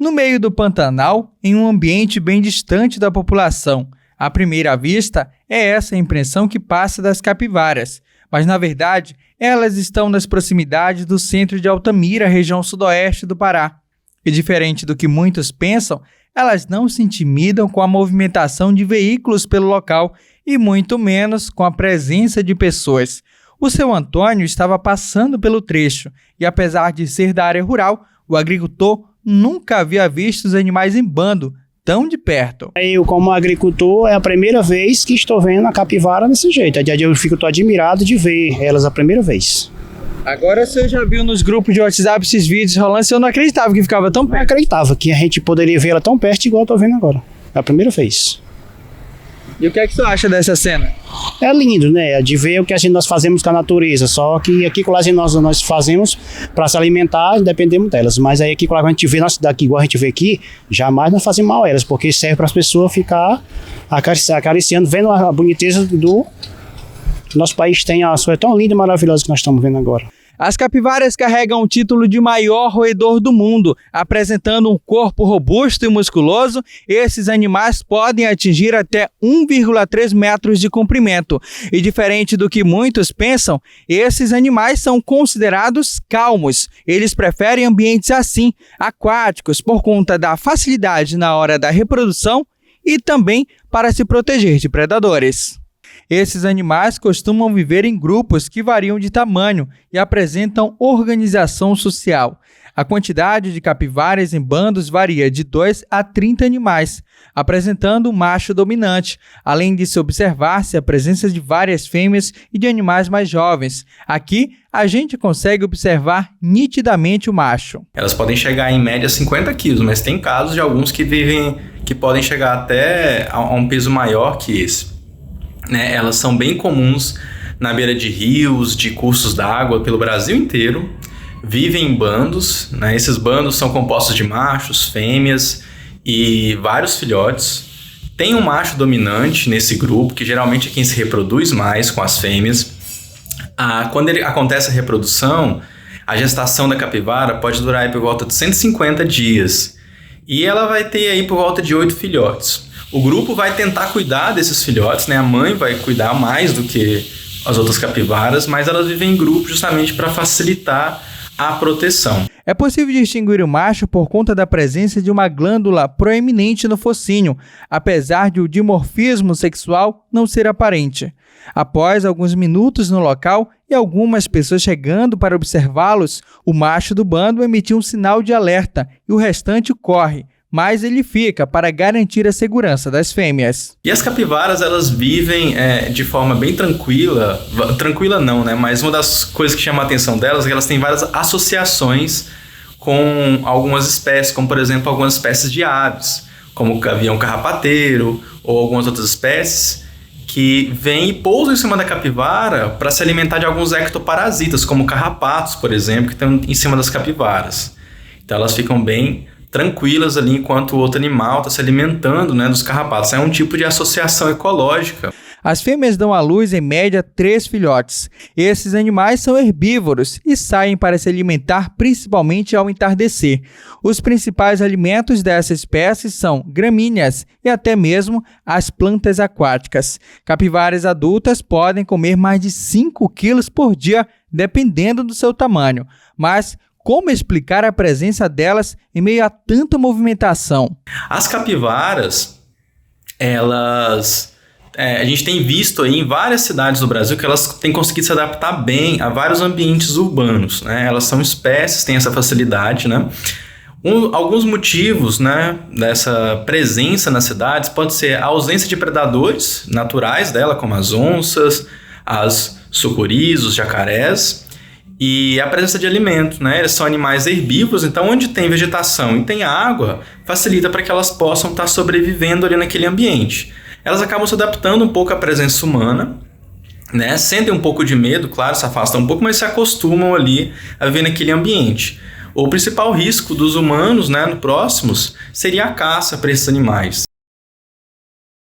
no meio do Pantanal, em um ambiente bem distante da população. À primeira vista, é essa a impressão que passa das capivaras, mas na verdade, elas estão nas proximidades do centro de Altamira, região sudoeste do Pará. E diferente do que muitos pensam, elas não se intimidam com a movimentação de veículos pelo local e muito menos com a presença de pessoas. O seu Antônio estava passando pelo trecho e, apesar de ser da área rural, o agricultor nunca havia visto os animais em bando tão de perto. Eu, como agricultor, é a primeira vez que estou vendo a capivara desse jeito. Eu fico admirado de ver elas a primeira vez. Agora você já viu nos grupos de WhatsApp esses vídeos rolando, eu não acreditava que ficava tão perto. Eu acreditava que a gente poderia ver ela tão perto igual eu estou vendo agora. É a primeira vez. E o que é que você acha dessa cena? É lindo, né? De ver o que nós fazemos com a natureza. Só que aqui com nós fazemos para se alimentar, dependemos delas. Mas aí aqui quando a gente vê daqui, igual a gente vê aqui, jamais nós fazemos mal a elas, porque serve para as pessoas ficar acariciando, vendo a boniteza do nosso país. Tem as coisas tão lindas e maravilhosas que nós estamos vendo agora. As capivaras carregam o título de maior roedor do mundo. Apresentando um corpo robusto e musculoso, esses animais podem atingir até 1,3 metros de comprimento. E diferente do que muitos pensam, esses animais são considerados calmos. Eles preferem ambientes assim, aquáticos, por conta da facilidade na hora da reprodução e também para se proteger de predadores. Esses animais costumam viver em grupos que variam de tamanho e apresentam organização social. A quantidade de capivaras em bandos varia de 2 a 30 animais, apresentando um macho dominante, além de se observar-se a presença de várias fêmeas e de animais mais jovens. Aqui, a gente consegue observar nitidamente o macho. Elas podem chegar em média a 50 quilos, mas tem casos de alguns que podem chegar até a um peso maior que esse. Elas são bem comuns na beira de rios, de cursos d'água pelo Brasil inteiro, vivem em bandos, Esses bandos são compostos de machos, fêmeas e vários filhotes. Tem um macho dominante nesse grupo, que geralmente é quem se reproduz mais com as fêmeas. Quando acontece a reprodução, a gestação da capivara pode durar aí por volta de 150 dias e ela vai ter aí por volta de 8 filhotes. O grupo vai tentar cuidar desses filhotes, A mãe vai cuidar mais do que as outras capivaras, mas elas vivem em grupo justamente para facilitar a proteção. É possível distinguir o macho por conta da presença de uma glândula proeminente no focinho, apesar de o dimorfismo sexual não ser aparente. Após alguns minutos no local e algumas pessoas chegando para observá-los, o macho do bando emitiu um sinal de alerta e o restante corre, mas ele fica para garantir a segurança das fêmeas. E as capivaras, elas vivem de forma bem tranquila não, mas uma das coisas que chama a atenção delas é que elas têm várias associações com algumas espécies, como por exemplo algumas espécies de aves, como o gavião carrapateiro ou algumas outras espécies que vêm e pousam em cima da capivara para se alimentar de alguns ectoparasitas, como carrapatos, por exemplo, que estão em cima das capivaras. Então elas ficam bem tranquilas ali enquanto o outro animal está se alimentando dos carrapatos. É um tipo de associação ecológica. As fêmeas dão à luz, em média, 3 filhotes. Esses animais são herbívoros e saem para se alimentar principalmente ao entardecer. Os principais alimentos dessa espécie são gramíneas e até mesmo as plantas aquáticas. Capivaras adultas podem comer mais de 5 quilos por dia, dependendo do seu tamanho. Mas como explicar a presença delas em meio a tanta movimentação? As capivaras, a gente tem visto aí em várias cidades do Brasil que elas têm conseguido se adaptar bem a vários ambientes urbanos, Elas são espécies, têm essa facilidade, Alguns motivos, dessa presença nas cidades pode ser a ausência de predadores naturais dela, como as onças, as sucuris, os jacarés, e a presença de alimento, Eles são animais herbívoros, então onde tem vegetação e tem água, facilita para que elas possam estar sobrevivendo ali naquele ambiente. Elas acabam se adaptando um pouco à presença humana, Sentem um pouco de medo, claro, se afastam um pouco, mas se acostumam ali a viver naquele ambiente. O principal risco dos humanos, próximos, seria a caça para esses animais.